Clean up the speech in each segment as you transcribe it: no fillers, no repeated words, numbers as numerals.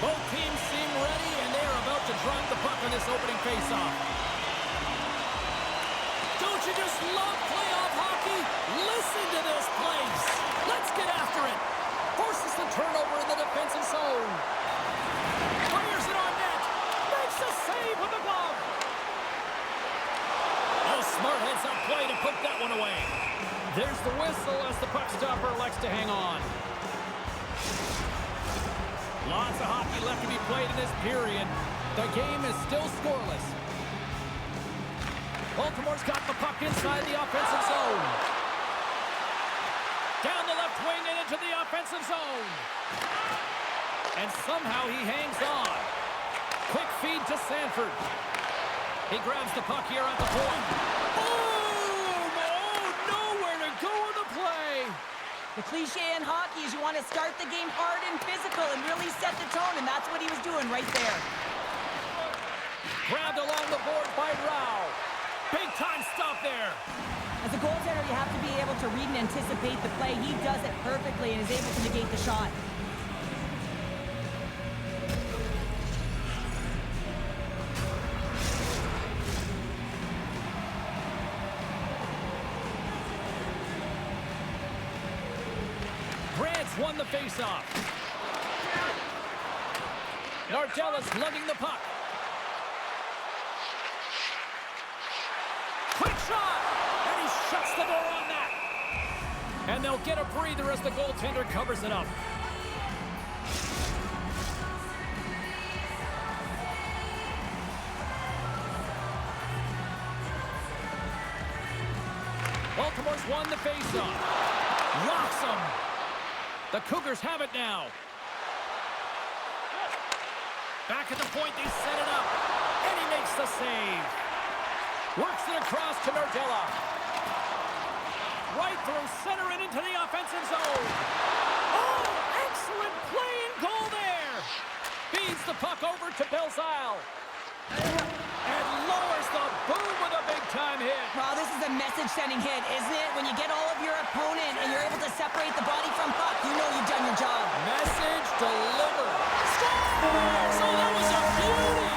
Both teams seem ready, and they are about to drive the puck on this opening faceoff. Don't you just love playoff hockey? Listen to this place. Let's get after it. Forces the turnover in the defensive zone. Fires it on net. Makes a save with the glove. A smart heads-up play to put that one away. There's the whistle as the puck stopper elects to hang on. Lots of hockey left to be played in this period. The game is still scoreless. Baltimore's got the puck inside the offensive zone. Down the left wing and into the offensive zone. And somehow he hangs on. Quick feed to Sanford. He grabs the puck here at the point. Boom! Oh, nowhere to go on the play. The cliche in hockey is you want to start the game hard and physical and really set the tone, and that's what he was doing right there. Grabbed along the board by Rao. Big time stop there. As a goaltender, you have to be able to read and anticipate the play. He does it perfectly and is able to negate the shot. Grant's won the faceoff. Nardella's lugging the puck. Quick shot! And he shuts the door on that. And they'll get a breather as the goaltender covers it up. Baltimore's won the faceoff. Rocks him. The Cougars have it now. Back at the point, they set it up. And he makes the save. Works it across to Nardella. Right through center and into the offensive zone. Oh, excellent play and goal there. Feeds the puck over to Belzile. And lowers the boom with a big-time hit. Wow, this is a message-sending hit, isn't it? When you get all of your opponent and you're able to separate the body from puck, you know you've done your job. Message delivered. Score! So that was a beauty.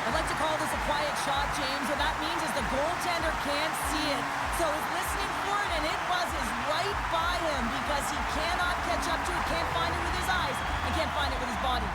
I'd like to call this a quiet shot, James. What that means is the goaltender can't see it. So he's listening for it, and it buzzes right by him because he cannot catch up to it, can't find it with his eyes, and can't find it with his body.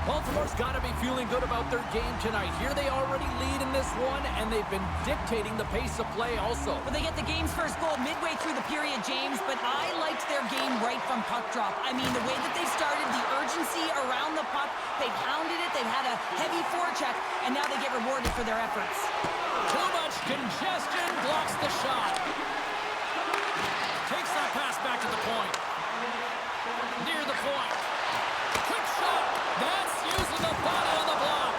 Baltimore's got to be feeling good about their game tonight. Here they already lead in this one, and they've been dictating the pace of play also. Well, they get the game's first goal midway through the period, James, but I liked their game right from puck drop. I mean, the way that they started, the urgency around the puck, they pounded it, they've had a heavy forecheck, and now they get rewarded for their efforts. Too much congestion blocks the shot. Takes that pass back to the point. Near the point. Quick shot. That's using the body on the block.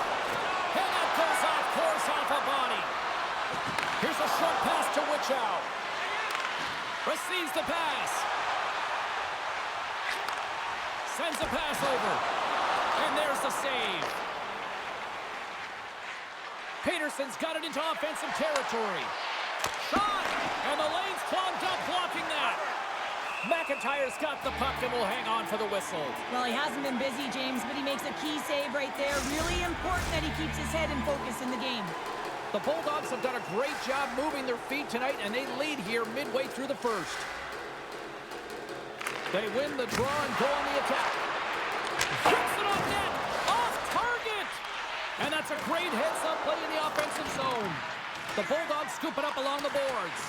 And that goes off course off a body. Here's a short pass to Wichow. Receives the pass. Sends a pass over. And there's the save. Peterson's got it into offensive territory. Shot! And the lane's clogged up blocking that. McIntyre's got the puck and will hang on for the whistle. Well, he hasn't been busy, James, but he makes a key save right there. Really important that he keeps his head in focus in the game. The Bulldogs have done a great job moving their feet tonight, and they lead here midway through the first. They win the draw and go on the attack. Hits it off net! Off target! And that's a great heads-up play in the offensive zone. The Bulldogs scoop it up along the boards.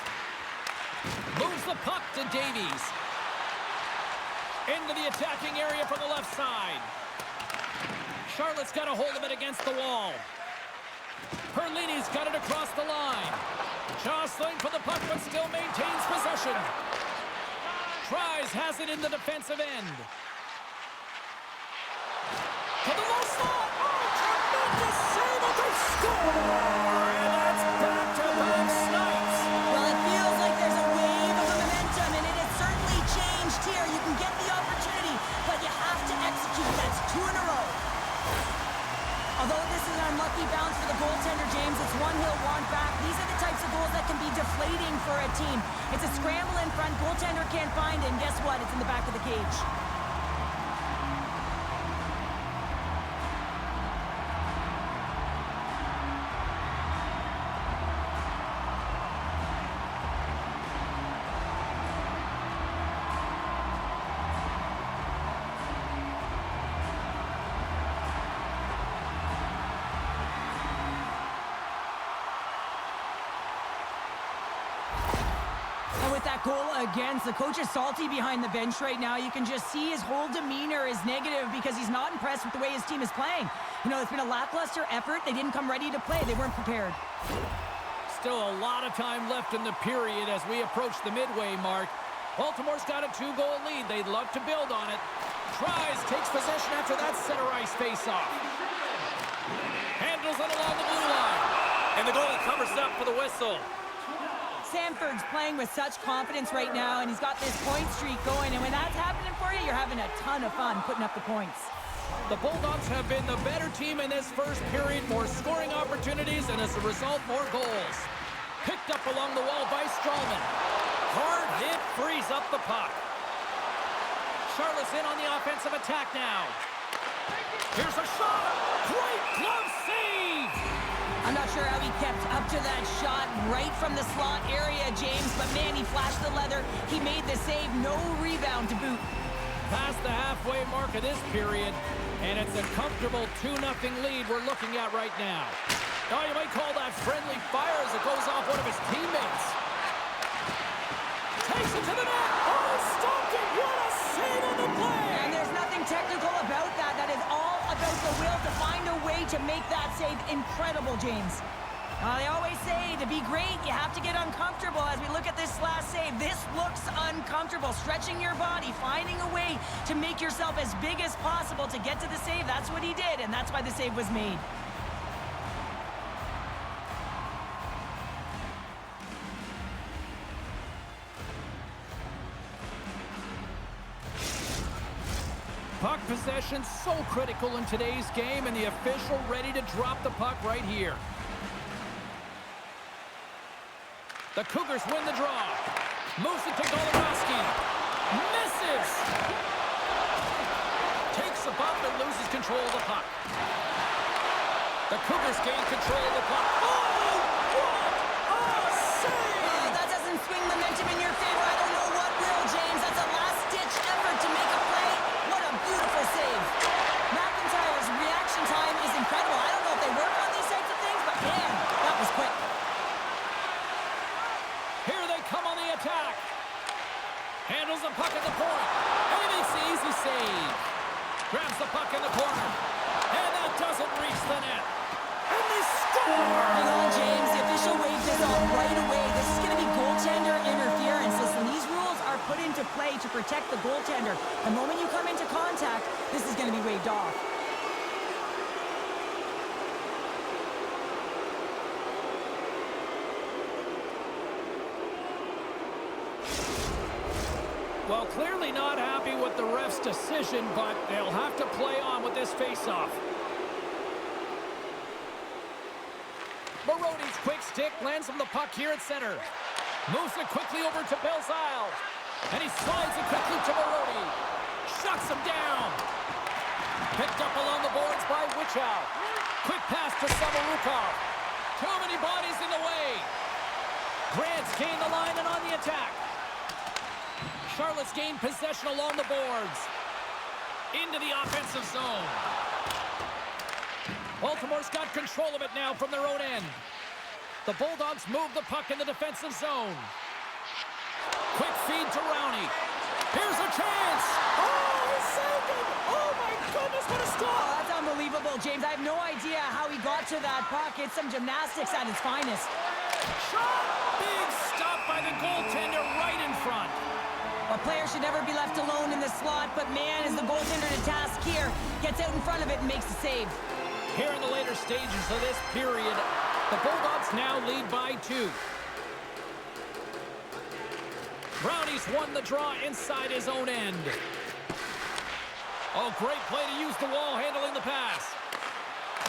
Moves the puck to Davies. Into the attacking area from the left side. Charlotte's got a hold of it against the wall. Perlini's got it across the line. Jostling for the puck, but still maintains possession. Tries, has it in the defensive end. To the low slot. Oh, tremendous save at the score! And that's back-to-back snipes. Well, it feels like there's a wave of momentum, and it has certainly changed here. You can get the opportunity Although this is an unlucky bounce for the goaltender, James, it's one he'll want back. These are the types of goals that can be deflating for a team. It's a scramble in front, goaltender can't find it, and guess what? It's in the back of the cage. Goal against. The coach is salty behind the bench right now. You can just see his whole demeanor is negative because he's not impressed with the way his team is playing. You know, it's been a lackluster effort. They didn't come ready to play. They weren't prepared. Still a lot of time left in the period as we approach the midway mark. Baltimore's got a 2-goal lead. They'd love to build on it. Tries, takes possession after that center ice face-off. Handles it along the blue line. And the goalie covers up for the whistle. Samford's playing with such confidence right now, and he's got this point streak going, and when that's happening for you, you're having a ton of fun putting up the points. The Bulldogs have been the better team in this first period, more scoring opportunities, and as a result, more goals. Picked up along the wall by Strawman. Hard hit, frees up the puck. Charlotte's in on the offensive attack now. Here's a shot. Great glove save. I'm not sure how he kept up to that shot right from the slot area, James, but man, he flashed the leather. He made the save, no rebound to boot. Past the halfway mark of this period, and it's a comfortable 2-0 lead we're looking at right now. Oh, you might call that friendly fire as it goes off one of his teammates. Takes it to the net. Oh, stopped it. What a save on the play. And there's nothing technical about that. That is all about the will to find a way to make that save incredible, James. They always say to be great, you have to get uncomfortable. As we look at this last save, this looks uncomfortable. Stretching your body, finding a way to make yourself as big as possible to get to the save. That's what he did, and that's why the save was made. Puck possession so critical in today's game, and the official ready to drop the puck right here. The Cougars win the draw. Moves it to Goligoski. Misses. Takes a bump and loses control of the puck. The Cougars gain control of the puck. Oh, what a save! That doesn't swing momentum in your favor. I don't know what will, James. That's a last-ditch effort to make a play. What a beautiful save. McIntyre's reaction time is incredible. I don't know if they work on these types of things, but man, that was quick. Here they come on the attack. Handles the puck at the point. And he makes the easy save. Grabs the puck in the corner. And that doesn't reach the net. And they score! Hang on, James. The official waved this off right away. This is going to be goaltender interference. Listen, these rules are put into play to protect the goaltender. The moment you come into contact, this is going to be waved off. Well, clearly not happy with the ref's decision, but they'll have to play on with this face-off. Maroney's quick stick lands him the puck here at center. Moves it quickly over to Belzile. And he slides it quickly to Maroney. Shuts him down. Picked up along the boards by Wichow. Quick pass to Samarukov. Too many bodies in the way. Grant's gained the line and on the attack. Charlotte's gained possession along the boards. Into the offensive zone. Baltimore's got control of it now from their own end. The Bulldogs move the puck in the defensive zone. Quick feed to Rowney. Here's a chance. Oh, he saved it. Oh, my goodness, what a stop. Oh, that's unbelievable, James. I have no idea how he got to that puck. It's some gymnastics at its finest. Shot. Big stop by the goaltender right in front. A player should never be left alone in the slot, but man, is the goaltender to task here. Gets out in front of it and makes the save. Here in the later stages of this period, the Bulldogs now lead by 2. Brownie's won the draw inside his own end. Oh, great play to use the wall handling the pass.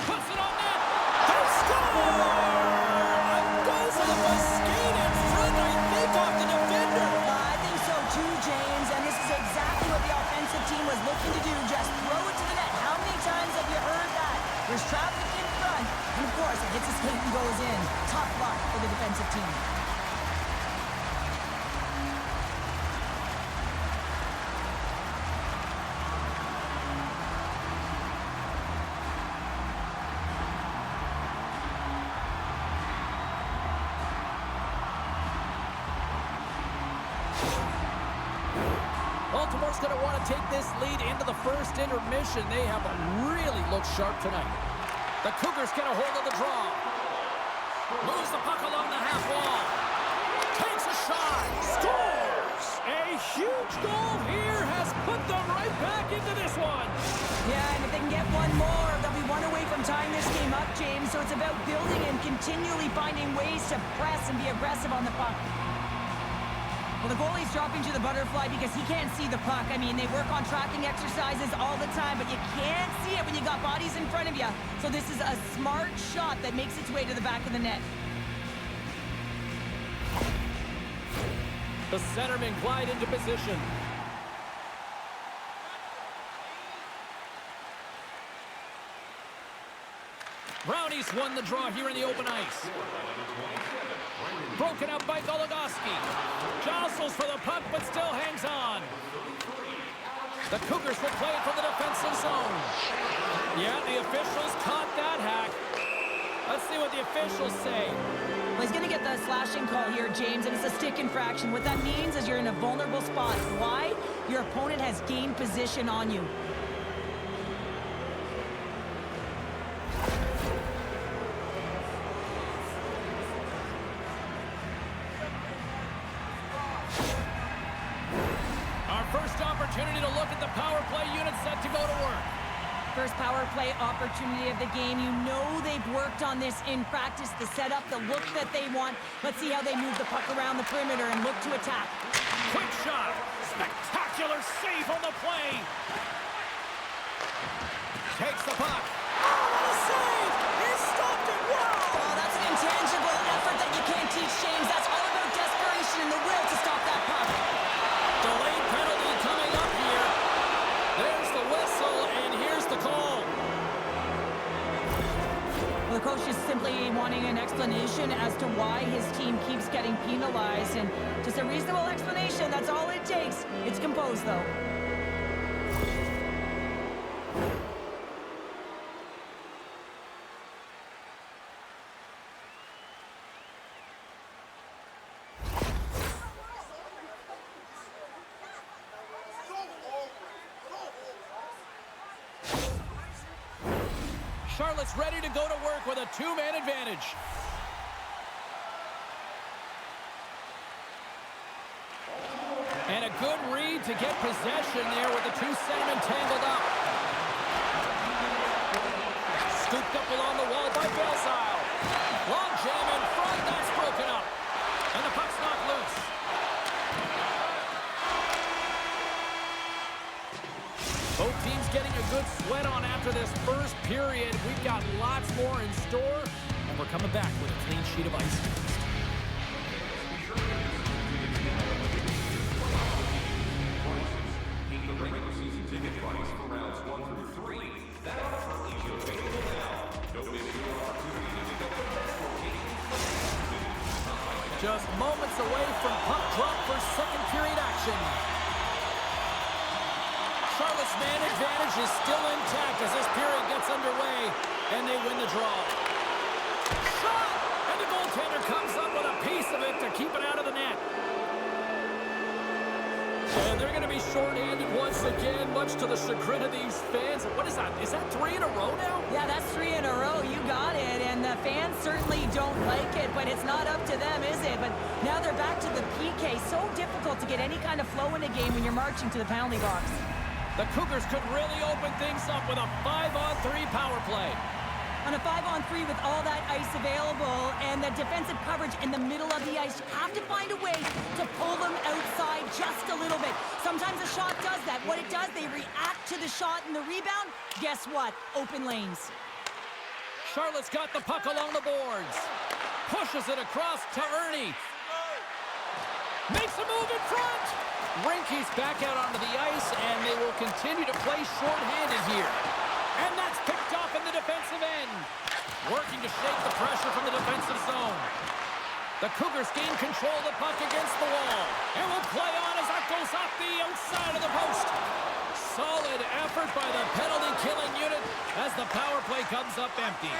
Puts it There's traffic in front, and of course, it hits his skate and goes in. Tough luck for the defensive team. Baltimore's going to want to take this lead into the first intermission. They have really looked sharp tonight. The Cougars get a hold of the draw. Moves the puck along the half wall. Takes a shot. Scores! A huge goal here has put them right back into this one. Yeah, and if they can get one more, they'll be one away from tying this game up, James. So it's about building and continually finding ways to press and be aggressive on the puck. Well, the goalie's dropping to the butterfly because he can't see the puck. I mean, they work on tracking exercises all the time, but you can't see it when you got bodies in front of you. So this is a smart shot that makes its way to the back of the net. The centermen glide into position. Brownies won the draw here in the open ice. Broken up by Goligoski. Jostles for the puck, but still hangs on. The Cougars will play it from the defensive zone. Yeah, the officials caught that hack. Let's see what the officials say. Well, he's going to get the slashing call here, James, and it's a stick infraction. What that means is you're in a vulnerable spot. Why? Your opponent has gained position on you. Opportunity to look at the power play unit set to go to work. First power play opportunity of the game. You know they've worked on this in practice, the setup, the look that they want. Let's see how they move the puck around the perimeter and look to attack. Quick shot. Spectacular save on the play. Takes the puck. Oh, what a save! He stopped it. Wow! Oh, that's an intangible effort that you can't teach, James. That's all about desperation and the will to stop that puck. Delayed penalty coming up here. There's the whistle, and here's the call. Well, the coach is simply wanting an explanation as to why his team keeps getting penalized, and just a reasonable explanation, that's all it takes. It's composed, though. Charlotte's ready to go to work with a two-man advantage. And a good read to get possession there with the two centermen tangled up. Scooped up along the wall by Belzile. Long jam in front, that's broken up. And the puck's knocked loose. Both teams getting a good sweat on after this first period. We've got lots more in store, and we're coming back with a clean sheet of ice. Just moments away from puck drop for second period action. Charlotte's man advantage is still intact as this period gets underway, and they win the draw. Shot! And the goaltender comes up with a piece of it to keep it out of the net. And they're going to be shorthanded once again, much to the chagrin of these fans. What is that? Is that 3 in a row now? Yeah, that's 3 in a row. You got it. And the fans certainly don't like it, but it's not up to them, is it? But now they're back to the PK. So difficult to get any kind of flow in a game when you're marching to the penalty box. The Cougars could really open things up with a 5-on-3 power play. On a 5-on-3 with all that ice available and the defensive coverage in the middle of the ice, you have to find a way to pull them outside just a little bit. Sometimes a shot does that. What it does, they react to the shot and the rebound. Guess what? Open lanes. Charlotte's got the puck along the boards. Pushes it across to Ernie. Makes a move in front. Rinke's back out onto the ice, and they will continue to play shorthanded here. And that's picked off in the defensive end. Working to shake the pressure from the defensive zone. The Cougars gain control of the puck against the wall. And will play on as that goes off the outside of the post. Solid effort by the penalty-killing unit as the power play comes up empty.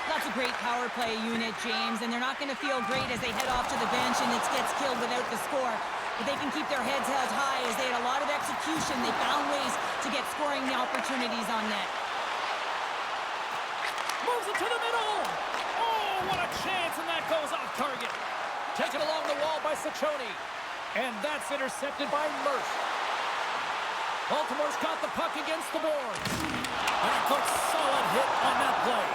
That's a great power play unit, James, and they're not going to feel great as they head off to the bench and it gets killed without the score. But they can keep their heads held high as they had a lot of execution. They found ways to get scoring opportunities on net. Moves it to the middle. Oh, what a chance, and that goes off target. Taken along the wall by Ciccone. And that's intercepted by Murph. Baltimore's got the puck against the boards. And a good solid hit on that play.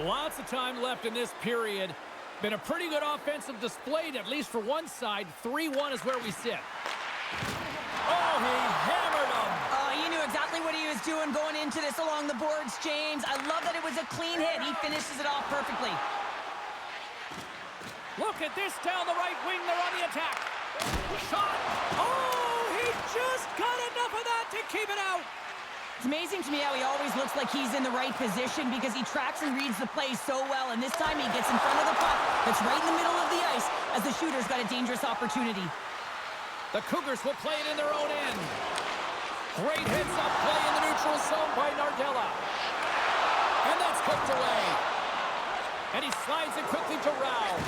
Lots of time left in this period. Been a pretty good offensive display, at least for one side. 3-1 is where we sit. Oh, he hammered him. He knew exactly what he was doing going into this along the boards, James. I love that it was a clean hit. He finishes it off perfectly. Look at this down the right wing. They're on the attack. Shot. Oh, he just got enough of that to keep it out. It's amazing to me how he always looks like he's in the right position because he tracks and reads the play so well, and this time he gets in front of the puck that's right in the middle of the ice as the shooter's got a dangerous opportunity. The Cougars will play it in their own end. Great heads-up play in the neutral zone by Nardella. And that's poked away. And he slides it quickly to Rao.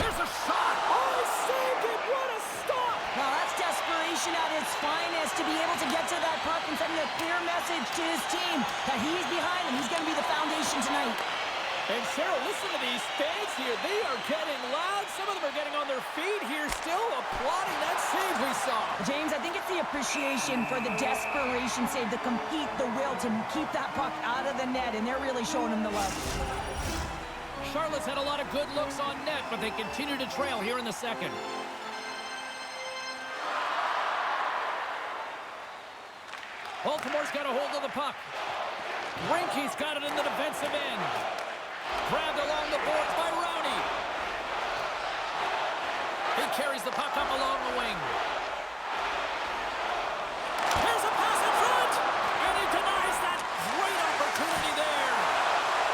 There's a shot. Oh, he saved it. What a stop. Well, that's desperation at its finest to be able to get to that puck and sending a clear message to his team that he's behind him. He's going to be the foundation tonight. And Cheryl, listen to these fans here. They are getting loud. Some of them are getting on their feet here, still applauding that save we saw. James, I think it's the appreciation for the desperation save, the compete, the will to keep that puck out of the net, and they're really showing him the love. Charlotte's had a lot of good looks on net, but they continue to trail here in the second. Baltimore's got a hold of the puck. Rinke's got it in the defensive end. Grabbed along the boards by Rowney. He carries the puck up along the wing. There's a pass in front! And he denies that great opportunity there.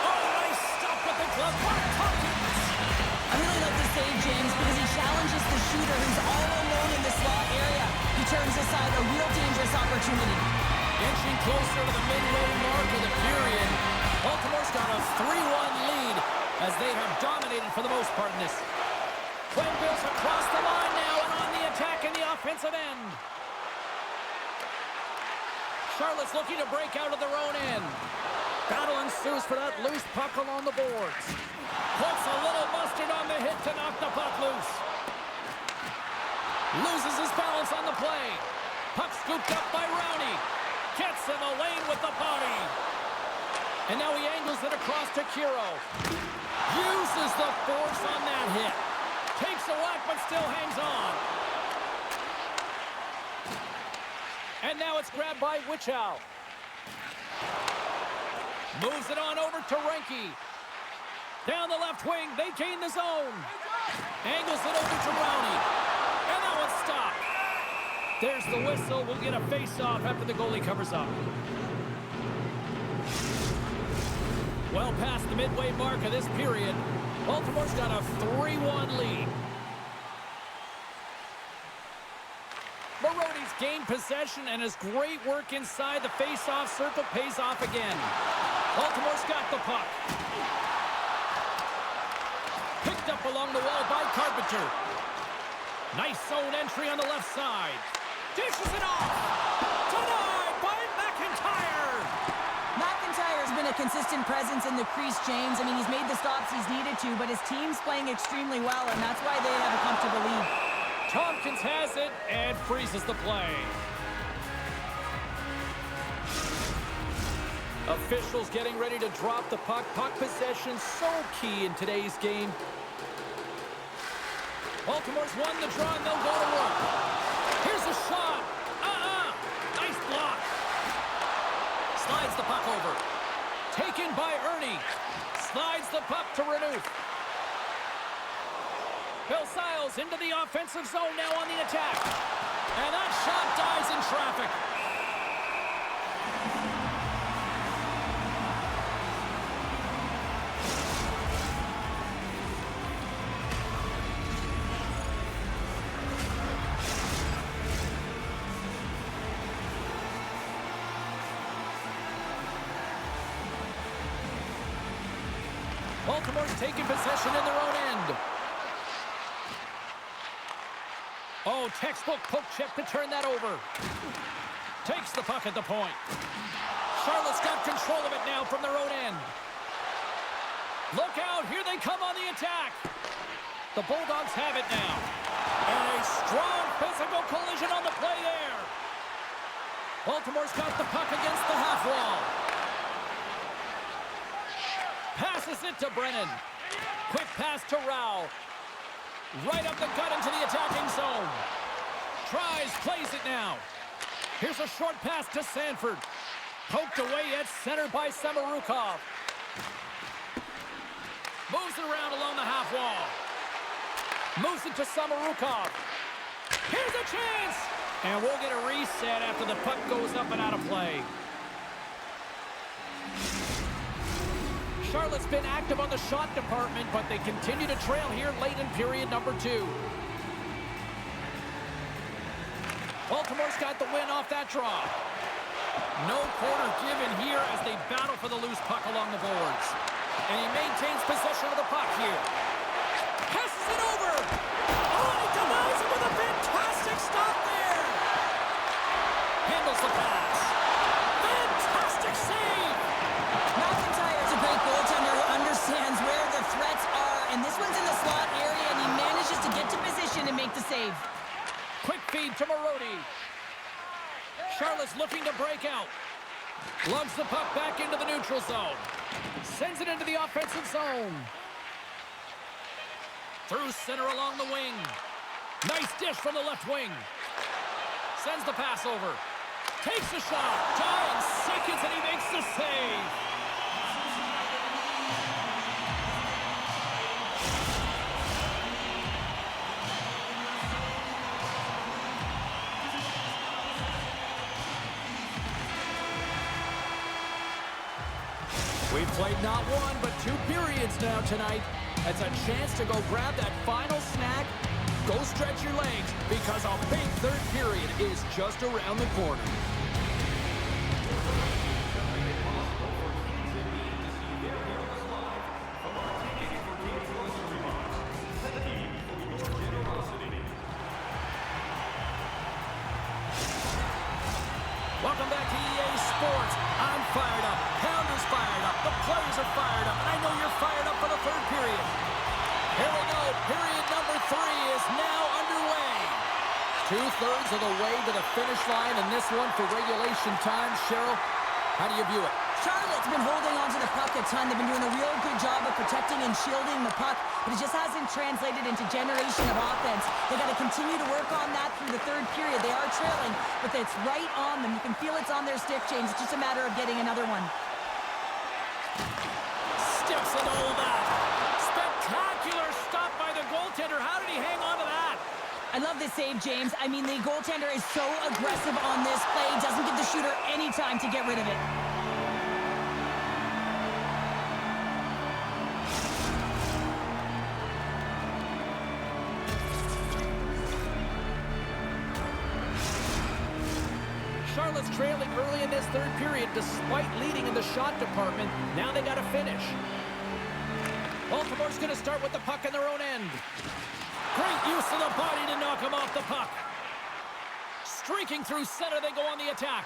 Oh, nice stop with the glove. I really like this save, James, because he challenges the shooter who's all alone in the slot area. He turns aside a real dangerous opportunity. Inching closer to the midway mark of the period. Baltimore's got a 3-1 lead as they have dominated for the most part in this. Quenneville's across the line now and on the attack in the offensive end. Charlotte's looking to break out of their own end. Battle ensues for that loose puck along the boards. Puts a little mustard on the hit to knock the puck loose. Loses his balance on the play. Puck scooped up by Rowney. Gets in the lane with the body. And now he angles it across to Kiro. Uses the force on that hit. Takes a whack but still hangs on. And now it's grabbed by Wichow. Moves it on over to Reinke. Down the left wing, they gain the zone. Angles it over to Rowney. And that one's stopped. There's the whistle. We'll get a face-off after the goalie covers up. Well past the midway mark of this period, Baltimore's got a 3-1 lead. Maroney's gained possession, and his great work inside the face-off circle pays off again. Baltimore's got the puck. Picked up along the wall by Carpenter. Nice zone entry on the left side. Dishes it off. Denied by McIntyre. McIntyre's been a consistent presence in the crease, James. I mean, he's made the stops he's needed to, but his team's playing extremely well, and that's why they have a comfortable lead. Tompkins has it and freezes the play. Officials getting ready to drop the puck. Puck possession so key in today's game. Baltimore's won the draw, and they'll go to work. Here's a shot. Nice block. Slides the puck over. Taken by Ernie. Slides the puck to Renouf. Bill Siles into the offensive zone now on the attack. And that shot dies in traffic. Baltimore's taking possession in their own end. Oh, textbook poke check to turn that over. Takes the puck at the point. Charlotte's got control of it now from their own end. Look out, here they come on the attack. The Bulldogs have it now. And a strong physical collision on the play there. Baltimore's got the puck against the half wall. Passes it to Brennan. Quick pass to Rao. Right up the gut into the attacking zone. Tries, plays it now. Here's a short pass to Sanford. Poked away at center by Samorukov. Moves it around along the half wall. Moves it to Samorukov. Here's a chance! And we'll get a reset after the puck goes up and out of play. Charlotte's been active on the shot department, but they continue to trail here late in period number 2. Baltimore's got the win off that draw. No quarter given here as they battle for the loose puck along the boards. And he maintains possession of the puck here. Passes it over! Oh, and he denies it with a fantastic stop there! Handles the pass. Fantastic save! McIntyre's a great goaltender who understands where the threats are, and this one's in the slot area, and he manages to get to position and make the save. Quick feed to Marodi. Charlotte's looking to break out. Lugs the puck back into the neutral zone. Sends it into the offensive zone. Through center along the wing. Nice dish from the left wing. Sends the pass over. Takes the shot. 9 seconds and he makes the save. We've played not one, but 2 periods now tonight. It's a chance to go grab that final snack. Go stretch your legs, because a big third period is just around the corner. Welcome back to EA Sports. I'm fired up. Pounder's fired up. The players are fired up. And I know you're fired up for the third period. Here we go. Period number 3 is now underway. 2/3 of the way to the finish line in this one for regulation time. Cheryl, how do you view it? Charlotte's been holding on to the puck a ton. They've been doing a real good job of protecting and shielding the puck, but it just hasn't translated into generation of offense. They got to continue to work on that through the third period. They are trailing, but it's right on them. You can feel it's on their stick, James. It's just a matter of getting another one. Steps and all of that. Spectacular stop by the goaltender. How did he hang on to that? I love this save, James. I mean, the goaltender is so aggressive on this play. Doesn't give the shooter any time to get rid of it. Charlotte's trailing early in this third period despite leading in the shot department. Now they got to finish. Baltimore's going to start with the puck in their own end. Great use of the body to knock him off the puck. Streaking through center, they go on the attack.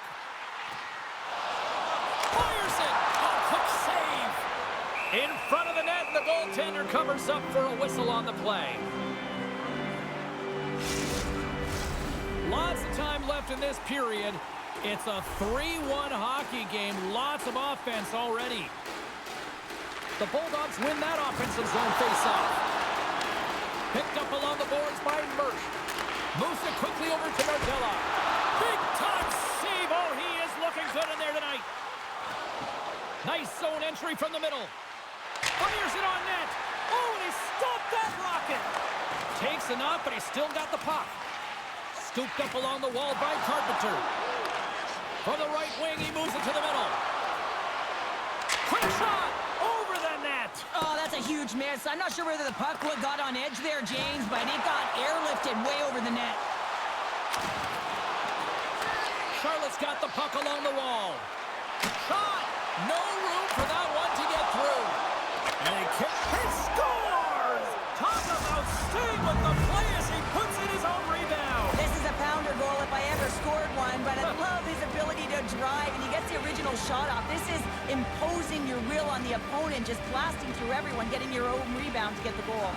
Fires it! Oh, quick save! In front of the net, and the goaltender covers up for a whistle on the play. Lots of time left in this period. It's a 3-1 hockey game. Lots of offense already. The Bulldogs win that offensive zone face-off. Picked up along the boards by Murch. Moves it quickly over to Martella. Big-time save. Oh, he is looking good in there tonight. Nice zone entry from the middle. Fires it on net. Oh, and he stopped that rocket. Takes a knock, but he's still got the puck. Scooped up along the wall by Carpenter. From the right wing, he moves it to the middle. Quick shot over the net. Oh, that's a huge miss. I'm not sure whether the puck got on edge there, James, but it got airlifted way over the net. Charlotte's got the puck along the wall. Shot! No room for that one to get through. And he scores! Talk about staying with the play as he puts in his own rebound. This is a pounder goal if I ever scored one, but I love his ability to drive, and he gets the original shot off. This is imposing your will on the opponent, just blasting through everyone, getting your own rebound to get the goal.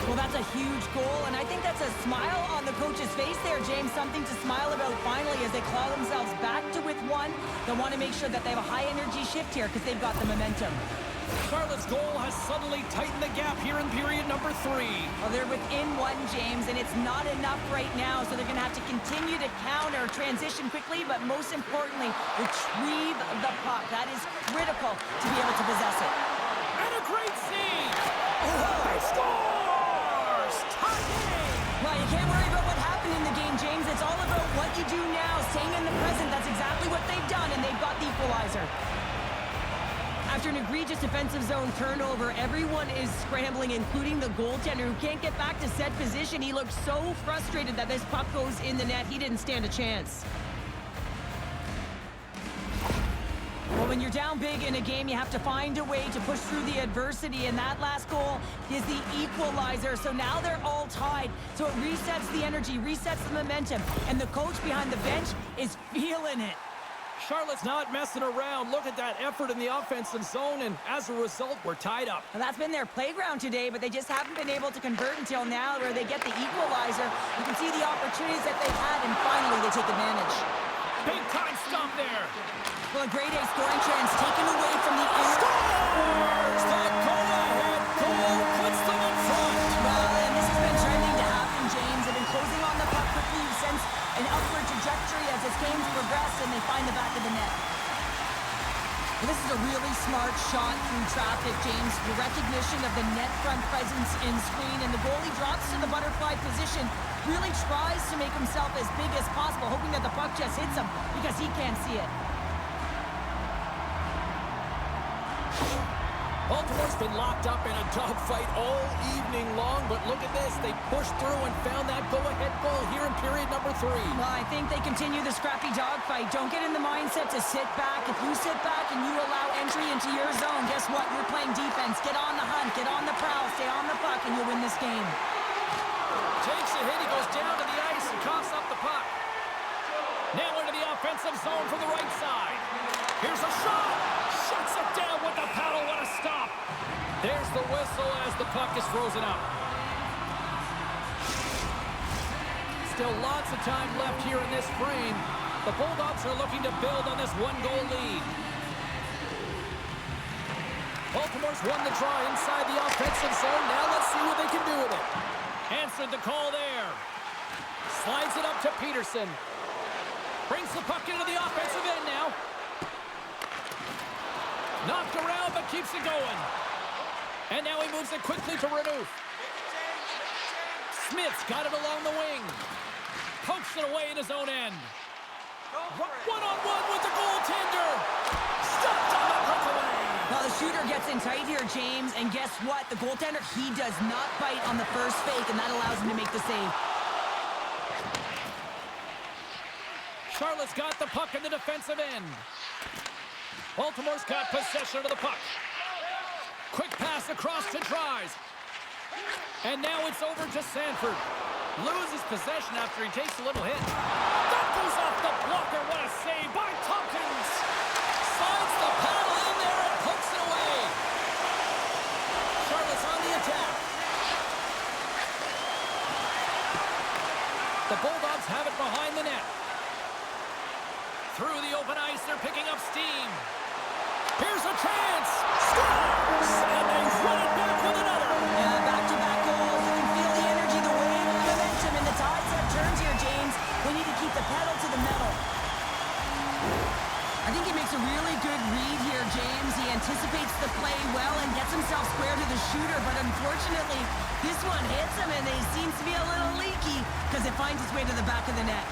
Well, that's a huge goal, and I think that's a smile on the coach's face there, James. Something to smile about finally as they claw themselves back to with one. They'll want to make sure that they have a high-energy shift here because they've got the momentum. Charlotte's goal has suddenly tightened the gap here in period number 3. Well, they're within one, James, and it's not enough right now, so they're going to have to continue to counter, transition quickly, but most importantly, retrieve the puck. That is critical to be able to possess it. And a great save! They scores! Tie game! Well, you can't worry about what happened in the game, James. It's all about what you do now, staying in the present. That's exactly what they've done, and they've got the equalizer. After an egregious defensive zone turnover, everyone is scrambling, including the goaltender, who can't get back to set position. He looked so frustrated that this puck goes in the net. He didn't stand a chance. Well, when you're down big in a game, you have to find a way to push through the adversity, and that last goal is the equalizer. So now they're all tied. So it resets the energy, resets the momentum, and the coach behind the bench is feeling it. Charlotte's not messing around. Look at that effort in the offensive zone, and as a result, we're tied up. Well, that's been their playground today, but they just haven't been able to convert until now, where they get the equalizer. You can see the opportunities that they've had, and finally they take advantage. Big time stop there. Well, a grade A scoring chance taken away from the Scores! The go-ahead goal puts them in front. Well, and this has been trending to happen, James. They've been closing on the puck quickly. You've sensed an upward trajectory as this game's progressed, and they find the back of the net. Well, this is a really smart shot through traffic, James. The recognition of the net front presence in screen, and the goalie drops to the butterfly position, really tries to make himself as big as possible, hoping that the puck just hits him because he can't see it. Baltimore's been locked up in a dogfight all evening long, but look at this. They pushed through and found that go-ahead goal here in period number 3. Well, I think they continue the scrappy dogfight. Don't get in the mindset to sit back. If you sit back and you allow entry into your zone, guess what? You're playing defense. Get on the hunt, get on the prowl, stay on the puck, and you'll win this game. Takes a hit, he goes down to the ice and coughs up the puck. Now into the offensive zone from the right side. Here's a shot! Shuts it down with the paddle. What a stop! There's the whistle as the puck is frozen up. Still lots of time left here in this frame. The Bulldogs are looking to build on this one-goal lead. Baltimore's won the draw inside the offensive zone. Now let's see what they can do with it. Answered the call there. Slides it up to Peterson. Brings the puck into the offensive end now. Knocked around, but keeps it going. And now he moves it quickly to Renouf. Smith's got it along the wing. Pokes it away in his own end. One-on-one with the goaltender. Stopped on the breakaway. Well, the shooter gets in tight here, James, and guess what? The goaltender, he does not bite on the first fake, and that allows him to make the save. Charlotte's got the puck in the defensive end. Baltimore's got possession of the puck. Quick pass across to Tries. And now it's over to Sanford. Loses possession after he takes a little hit. That goes off the blocker. What a save by Tompkins. Slides the paddle in there and pokes it away. Charlotte's on the attack. The Bulldogs have it behind the net. Through the open ice, they're picking up steam. Here's a chance! Scores! And they run it back with another! Yeah, back-to-back goals. You can feel the energy, the wave James. He anticipates the play well and gets himself square to the shooter, but unfortunately, this one hits him and he seems to be a little leaky because it finds its way to the back of the net.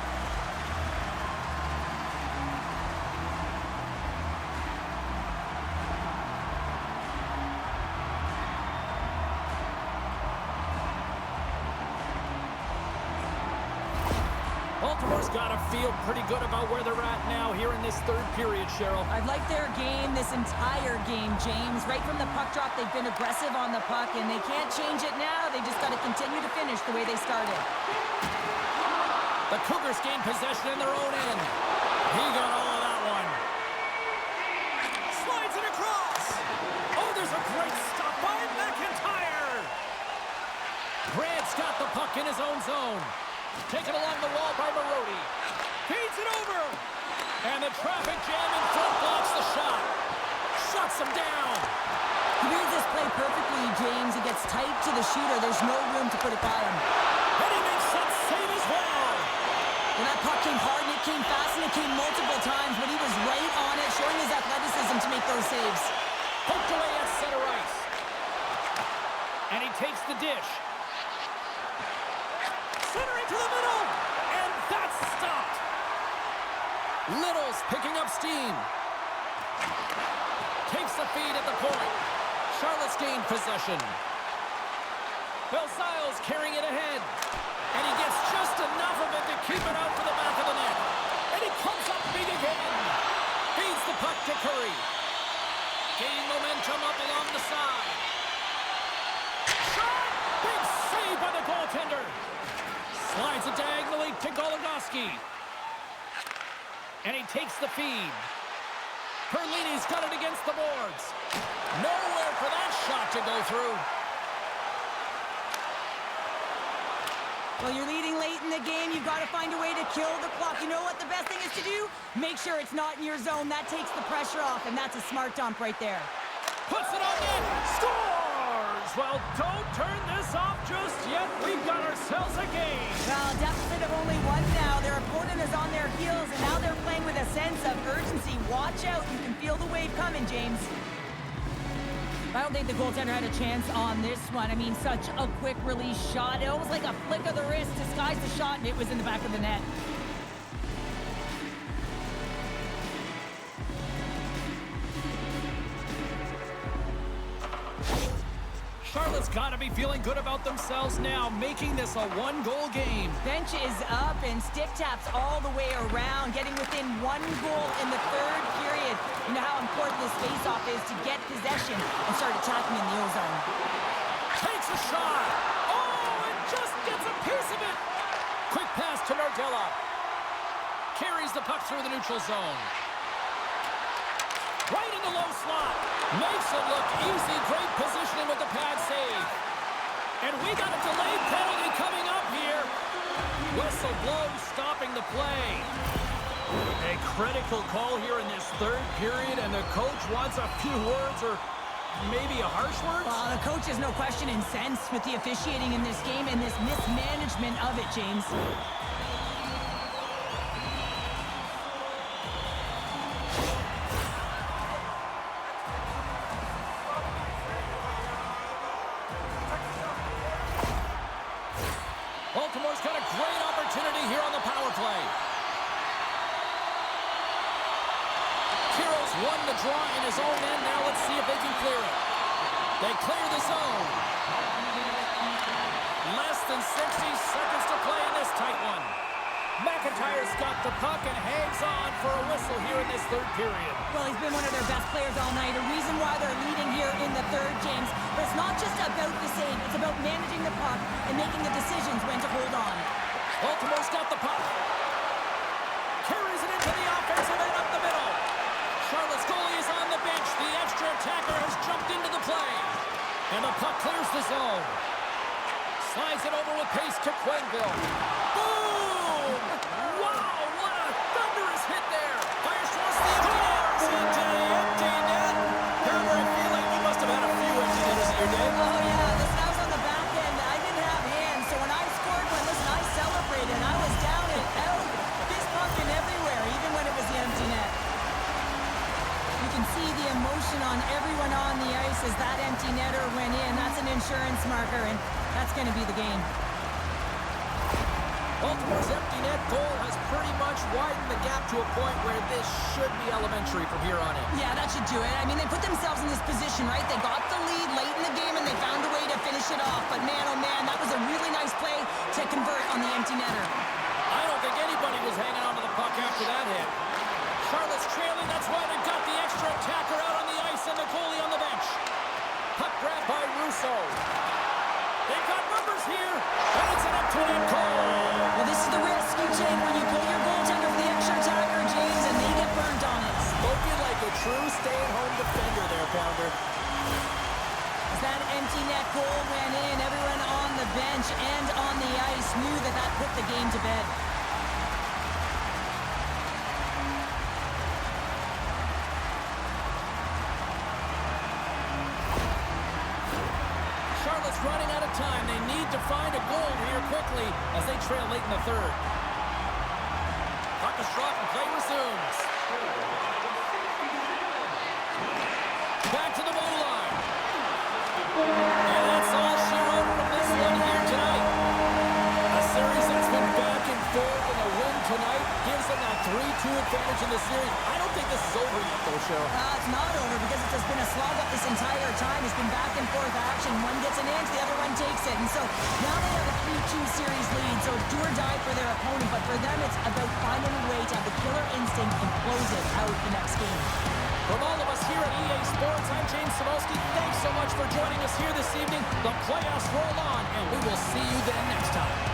Baltimore's got to feel pretty good about where they're at now here in this third period, Cheryl. I've liked their game this entire game, James. Right from the puck drop, they've been aggressive on the puck, and they can't change it now. They just got to continue to finish the way they started. The Cougars gain possession in their own end. He got all of that one. Slides it across. Oh, there's a great stop by McIntyre. Grant's got the puck in his own zone. Taken along the wall by Marody. Feeds it over. And the traffic jam in front blocks the shot. Shuts him down. He reads this play perfectly, James. He gets tight to the shooter. There's no room to put it by him. And he makes that save as well. And that puck came hard, and it came fast, and it came multiple times, but he was right on it, showing his athleticism to make those saves. Poked away at center ice. And he takes the dish. Centering to the middle, and that's stopped. Little's picking up steam. Takes the feed at the point. Charlotte's gained possession. Belzile's carrying it ahead. And he gets just enough of it to keep it out to the back of the net. And he comes up big again. Feeds the puck to Curry. Gaining momentum up along the side. Shot! Big save by the goaltender. Slides it diagonally to Goligoski. And he takes the feed. Perlini's got it against the boards. Nowhere for that shot to go through. Well, you're leading late in the game. You've got to find a way to kill the clock. You know what the best thing is to do? Make sure it's not in your zone. That takes the pressure off, and that's a smart dump right there. Puts it on net. Scores! Well, don't turn this off just yet. We've got ourselves a game. Well, deficit of only one now. Their opponent is on their heels, and now they're playing with a sense of urgency. Watch out. You can feel the wave coming, James. I don't think the goaltender had a chance on this one. I mean, such a quick release shot. It almost like a flick of the wrist disguised the shot, and it was in the back of the net. Charlotte's got to be feeling good about themselves now, making this a one-goal game. Bench is up and stick taps all the way around, getting within one goal in the third period. You know how important this face-off is to get possession and start attacking in the O-zone. Takes a shot. Oh, and just gets a piece of it. Quick pass to Nardella. Carries the puck through the neutral zone. Right in the low slot. Makes it look easy. Great positioning with the pad save. And we got a delayed penalty coming up here. Whistle blows, stopping the play. A critical call here in this third period, and the coach wants a few words or maybe a harsh word. Well, the coach is no question incensed with the officiating in this game and this mismanagement of it, James. Baltimore's got a great opportunity here on the power play. Kiro's won the draw in his own end. Now let's see if they can clear it. They clear the zone. Less than 60 seconds to play in this tight one. McIntyre's got the puck and hangs on for a whistle here in this third period. Well, he's been one of their best players all night. A reason why they're leading here in the third, James. But it's not just about the save. It's about managing the puck and making the decisions when to hold on. Baltimore's got the puck. Carries it into the offensive end up the middle. Charlotte's goalie is on the bench. The extra attacker has jumped into the play. And the puck clears the zone. Slides it over with pace to Quenville. Boom! Wow, what a thunderous hit there. Fires towards the empty net. Into the empty net. Herbert, I feel like you must have had a few empty netters in your day. Oh, yeah. Listen, I was on the back end. I didn't have hands. So when I scored one, listen, I celebrated. I was down and out. Fist pumping everywhere, even when it was the empty net. You can see the emotion as that empty netter went in. That's an insurance marker, and that's going to be the game. Baltimore's empty net goal has pretty much widened the gap to a point where this should be elementary from here on in. Yeah, that should do it. I mean, they put themselves in this position, right? They got the lead late in the game, and they found a way to finish it off. But man, oh man, that was a really nice play to convert on the empty netter. I don't think anybody was hanging on to the puck after that hit. Charlotte's trailing. That's why they've got the extra attacker out on the ice and the goalie on the bench. Puck grabbed by Russo. They've got numbers here, and it's an up-to-net call. Well, this is the risk you take when you pull your goaltender for the extra attacker, James, and they get burnt on it. Spoken like a true stay-at-home defender there, Pounder. As that empty net goal went in, everyone on the bench and on the ice knew that that put the game to bed. Charlotte's running out of time. They need to find a goal here quickly as they trail late in the third. Puck is dropped and play resumes. Back to the blue line. And that's all she wrote from this one here tonight. A series that's been back and forth, and a win tonight gives them that 3-2 advantage in the series. I don't think this is over yet, though, Cheryl. It's not over because it has been a slog up this entire time. It's been back and forth action. One gets an inch, the other one takes it. And so now they have a 3-2 series lead. So do or die for their opponent. But for them, it's about finding a way to have the killer instinct and close it out the next game. From all of us here at EA Sports, I'm James Samolsky. Thanks so much for joining us here this evening. The playoffs roll on, and we will see you then next time.